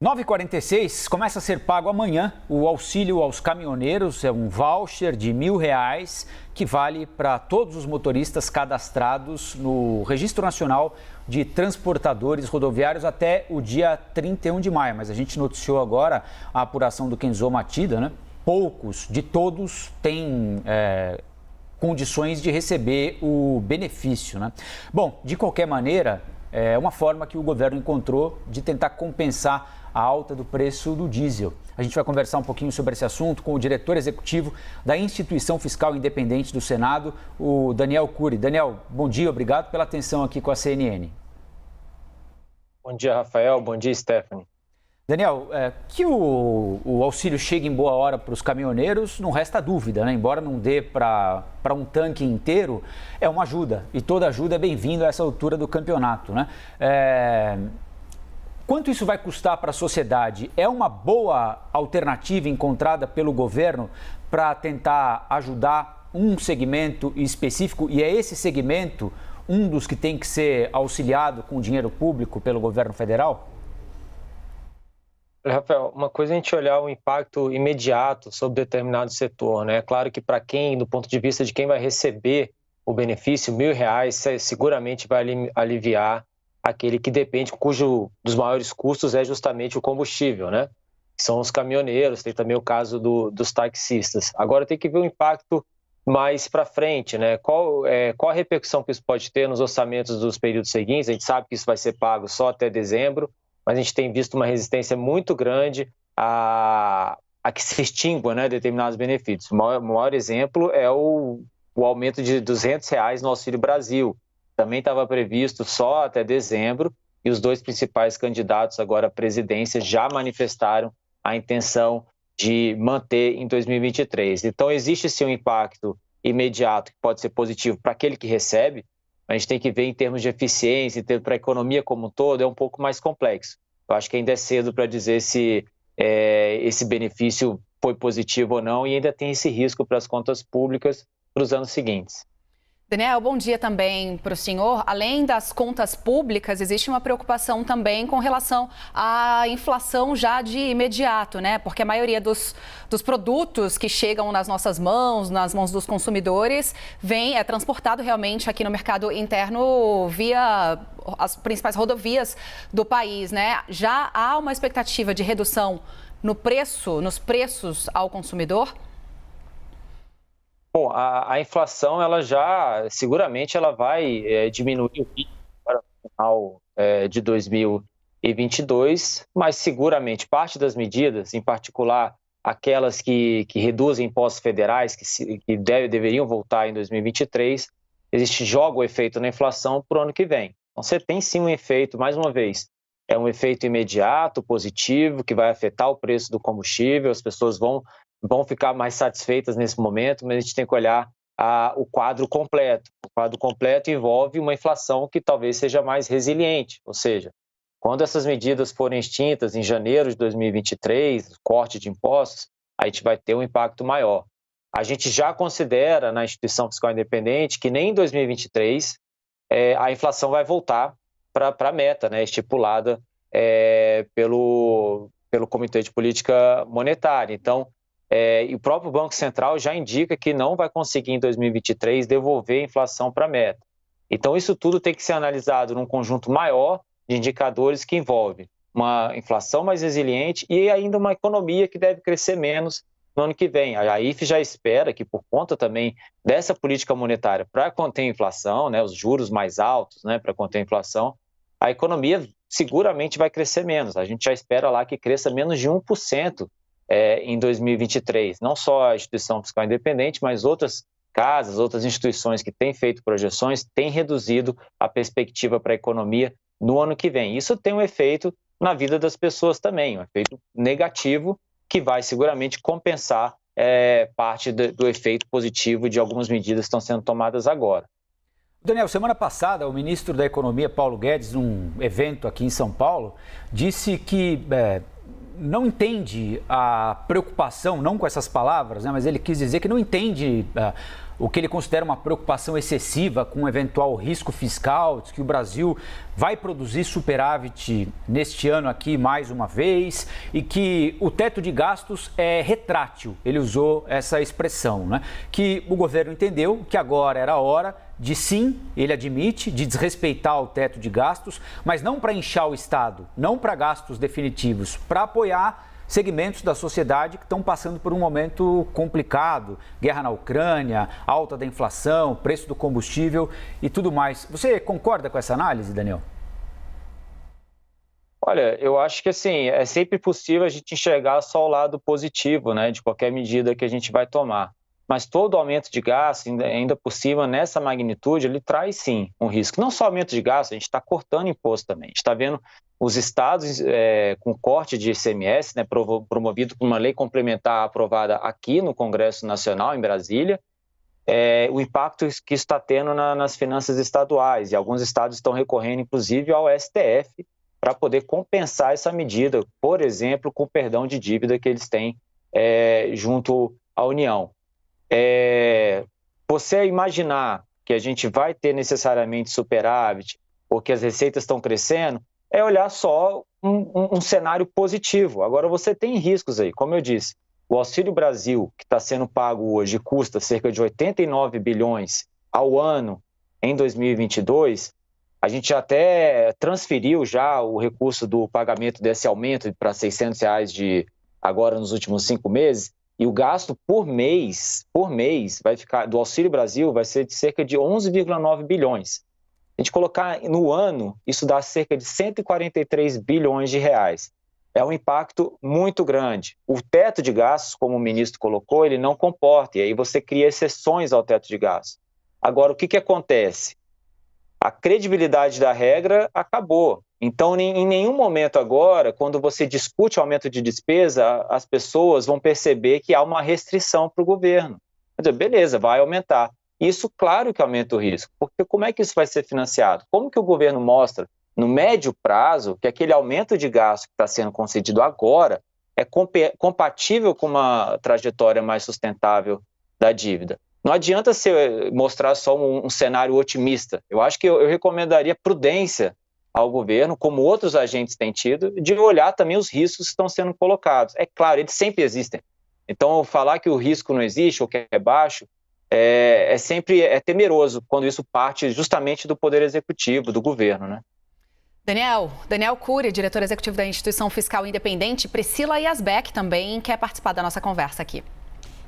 9h46, começa a ser pago amanhã o auxílio aos caminhoneiros, é um voucher de R$ 1.000 que vale para todos os motoristas cadastrados no Registro Nacional de Transportadores Rodoviários até o dia 31 de maio. Mas a gente noticiou agora a apuração do Kenzo Matida, né? Poucos de todos têm condições de receber o benefício, né? Bom, de qualquer maneira, é uma forma que o governo encontrou de tentar compensar a alta do preço do diesel. A gente vai conversar um pouquinho sobre esse assunto com o diretor executivo da Instituição Fiscal Independente do Senado, o Daniel Cury. Daniel, bom dia, obrigado pela atenção aqui com a CNN. Bom dia, Rafael. Bom dia, Stephanie. Daniel, que o auxílio chegue em boa hora para os caminhoneiros, não resta dúvida, né? Embora não dê para um tanque inteiro, é uma ajuda. E toda ajuda é bem-vinda a essa altura do campeonato, né? Quanto isso vai custar para a sociedade? É uma boa alternativa encontrada pelo governo para tentar ajudar um segmento específico? E é esse segmento um dos que tem que ser auxiliado com dinheiro público pelo governo federal? Rafael, uma coisa é a gente olhar o impacto imediato sobre determinado setor, né? É claro que para quem, do ponto de vista de quem vai receber o benefício, R$ 1.000 seguramente vai aliviar aquele que depende, cujo dos maiores custos é justamente o combustível, né? São os caminhoneiros, tem também o caso dos taxistas. Agora tem que ver o impacto mais para frente, né? Qual a repercussão que isso pode ter nos orçamentos dos períodos seguintes? A gente sabe que isso vai ser pago só até dezembro, mas a gente tem visto uma resistência muito grande a que se extingua, né, determinados benefícios. O maior exemplo é o aumento de R$ 200 no Auxílio Brasil. Também estava previsto só até dezembro e os dois principais candidatos agora à presidência já manifestaram a intenção de manter em 2023. Então, existe sim um impacto imediato que pode ser positivo para aquele que recebe. A gente tem que ver em termos de eficiência, para a economia como um todo, é um pouco mais complexo. Eu acho que ainda é cedo para dizer se esse benefício foi positivo ou não e ainda tem esse risco para as contas públicas para os anos seguintes. Daniel, bom dia também para o senhor. Além das contas públicas, existe uma preocupação também com relação à inflação já de imediato, né? Porque a maioria dos produtos que chegam nas nossas mãos, nas mãos dos consumidores, é transportado realmente aqui no mercado interno via as principais rodovias do país, né? Já há uma expectativa de redução nos preços ao consumidor? Bom, a inflação, ela já, seguramente, ela vai diminuir para o final de 2022, mas seguramente parte das medidas, em particular aquelas que reduzem impostos federais, que deveriam voltar em 2023, joga o efeito na inflação para o ano que vem. Então, você tem sim um efeito, mais uma vez, é um efeito imediato, positivo, que vai afetar o preço do combustível, as pessoas vão ficar mais satisfeitas nesse momento, mas a gente tem que olhar o quadro completo. O quadro completo envolve uma inflação que talvez seja mais resiliente, ou seja, quando essas medidas forem extintas em janeiro de 2023, corte de impostos, a gente vai ter um impacto maior. A gente já considera na Instituição Fiscal Independente que nem em 2023 a inflação vai voltar para a meta, né, estipulada pelo Comitê de Política Monetária. Então, e o próprio Banco Central já indica que não vai conseguir em 2023 devolver a inflação para a meta. Então, isso tudo tem que ser analisado num conjunto maior de indicadores que envolve uma inflação mais resiliente e ainda uma economia que deve crescer menos no ano que vem. A IFE já espera que, por conta também dessa política monetária para conter a inflação, né, os juros mais altos, né, para conter a inflação, a economia seguramente vai crescer menos. A gente já espera lá que cresça menos de 1%. Em 2023, não só a Instituição Fiscal Independente, mas outras casas, outras instituições que têm feito projeções, têm reduzido a perspectiva para a economia no ano que vem. Isso tem um efeito na vida das pessoas também, um efeito negativo que vai seguramente compensar parte do efeito positivo de algumas medidas que estão sendo tomadas agora. Daniel, semana passada, o ministro da Economia, Paulo Guedes, num evento aqui em São Paulo, disse que não entende a preocupação, não com essas palavras, né, mas ele quis dizer que não entende o que ele considera uma preocupação excessiva com um eventual risco fiscal, diz que o Brasil vai produzir superávit neste ano aqui mais uma vez e que o teto de gastos é retrátil, ele usou essa expressão, né? Que o governo entendeu que agora era a hora de sim, ele admite, de desrespeitar o teto de gastos, mas não para inchar o Estado, não para gastos definitivos, para apoiar segmentos da sociedade que estão passando por um momento complicado, guerra na Ucrânia, alta da inflação, preço do combustível e tudo mais. Você concorda com essa análise, Daniel? Olha, eu acho que assim, é sempre possível a gente enxergar só o lado positivo, né, de qualquer medida que a gente vai tomar. Mas todo aumento de gasto, ainda por cima, nessa magnitude, ele traz sim um risco. Não só aumento de gasto, a gente está cortando imposto também. A gente está vendo os estados com corte de ICMS, né, promovido por uma lei complementar aprovada aqui no Congresso Nacional, em Brasília, o impacto que isso está tendo nas finanças estaduais. E alguns estados estão recorrendo, inclusive, ao STF para poder compensar essa medida, por exemplo, com o perdão de dívida que eles têm junto à União. Você imaginar que a gente vai ter necessariamente superávit ou que as receitas estão crescendo, é olhar só um cenário positivo. Agora, você tem riscos aí, como eu disse, o Auxílio Brasil, que está sendo pago hoje, custa cerca de 89 bilhões ao ano em 2022, a gente até transferiu já o recurso do pagamento desse aumento para R$ 600 agora nos últimos 5 meses, e o gasto por mês vai ficar do Auxílio Brasil vai ser de cerca de 11,9 bilhões. A gente colocar no ano, isso dá cerca de 143 bilhões de reais. É um impacto muito grande. O teto de gastos, como o ministro colocou, ele não comporta, e aí você cria exceções ao teto de gastos. Agora, o que acontece? A credibilidade da regra acabou. Então, em nenhum momento agora, quando você discute aumento de despesa, as pessoas vão perceber que há uma restrição para o governo. Quer dizer, beleza, vai aumentar. Isso, claro que aumenta o risco, porque como é que isso vai ser financiado? Como que o governo mostra, no médio prazo, que aquele aumento de gasto que está sendo concedido agora é compatível com uma trajetória mais sustentável da dívida? Não adianta você mostrar só um cenário otimista. Eu acho que eu recomendaria prudência ao governo, como outros agentes têm tido, de olhar também os riscos que estão sendo colocados. É claro, eles sempre existem. Então, falar que o risco não existe ou que é baixo sempre temeroso quando isso parte justamente do Poder Executivo, do governo, né? Daniel Cury, diretor executivo da Instituição Fiscal Independente, Priscila Yazbek também quer participar da nossa conversa aqui.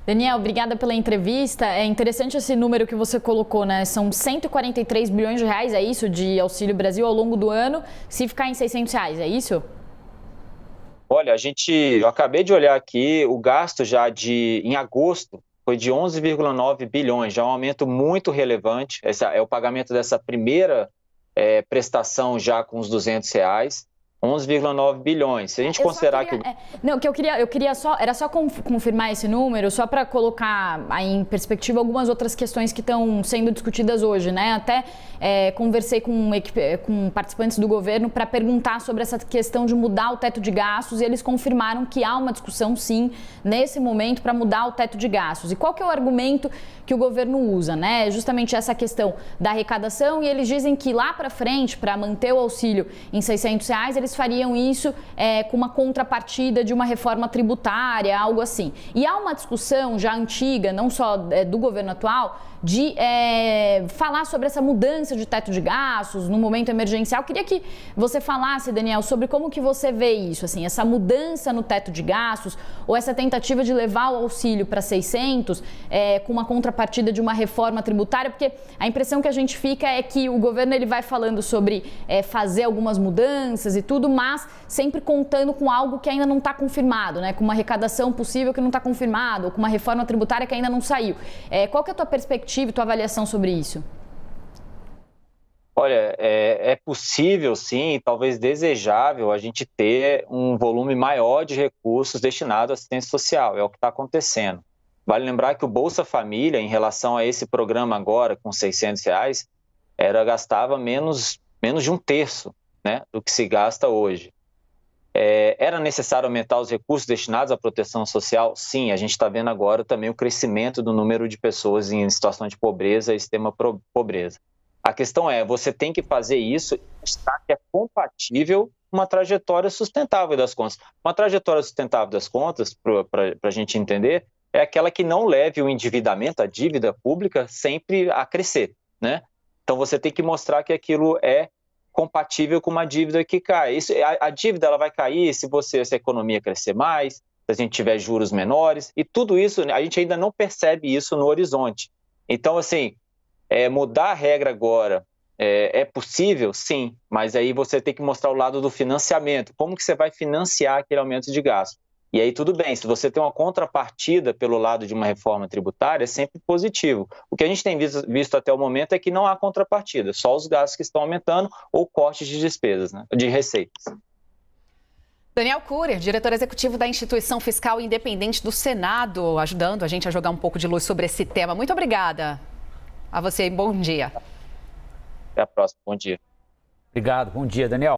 Daniel, obrigada pela entrevista. É interessante esse número que você colocou, né? São 143 bilhões de reais, é isso, de Auxílio Brasil ao longo do ano, se ficar em 600 reais, é isso? Olha, eu acabei de olhar aqui, o gasto já em agosto foi de 11,9 bilhões, já é um aumento muito relevante. Esse é o pagamento dessa primeira prestação já com os R$200. 11,9 bilhões. Se a gente considerar que... eu queria só confirmar esse número, só para colocar aí em perspectiva algumas outras questões que estão sendo discutidas hoje, né? Até conversei com participantes do governo para perguntar sobre essa questão de mudar o teto de gastos e eles confirmaram que há uma discussão, sim, nesse momento para mudar o teto de gastos. E qual que é o argumento que o governo usa, né? Justamente essa questão da arrecadação, e eles dizem que lá para frente, para manter o auxílio em R$600, eles fariam isso com uma contrapartida de uma reforma tributária, algo assim. E há uma discussão já antiga, não só do governo atual, de falar sobre essa mudança de teto de gastos no momento emergencial. Queria que você falasse, Daniel, sobre como que você vê isso, assim, essa mudança no teto de gastos ou essa tentativa de levar o auxílio para 600 com uma contrapartida de uma reforma tributária, porque a impressão que a gente fica é que o governo ele vai falando sobre fazer algumas mudanças e tudo, mas sempre contando com algo que ainda não está confirmado, né? Com uma arrecadação possível que não está confirmado, ou com uma reforma tributária que ainda não saiu. Qual que é a tua perspectiva e tua avaliação sobre isso? Olha, é possível sim, talvez desejável a gente ter um volume maior de recursos destinados à assistência social, é o que está acontecendo. Vale lembrar que o Bolsa Família, em relação a esse programa agora, com R$600, gastava menos de um terço, né, do que se gasta hoje. Era necessário aumentar os recursos destinados à proteção social? Sim, a gente está vendo agora também o crescimento do número de pessoas em situação de pobreza e extrema pobreza. A questão é, você tem que fazer isso e mostrar que é compatível com uma trajetória sustentável das contas. Uma trajetória sustentável das contas, para a gente entender, é aquela que não leve o endividamento, a dívida pública, sempre a crescer, né? Então você tem que mostrar que aquilo é compatível com uma dívida que cai. A dívida ela vai cair se a economia crescer mais, se a gente tiver juros menores, e tudo isso, a gente ainda não percebe isso no horizonte. Então, assim, mudar a regra agora é possível? Sim, mas aí você tem que mostrar o lado do financiamento. Como que você vai financiar aquele aumento de gasto? E aí tudo bem, se você tem uma contrapartida pelo lado de uma reforma tributária, é sempre positivo. O que a gente tem visto até o momento é que não há contrapartida, só os gastos que estão aumentando ou cortes de despesas, né, de receitas. Daniel Cury, diretor executivo da Instituição Fiscal Independente do Senado, ajudando a gente a jogar um pouco de luz sobre esse tema. Muito obrigada a você e bom dia. Até a próxima, bom dia. Obrigado, bom dia, Daniel.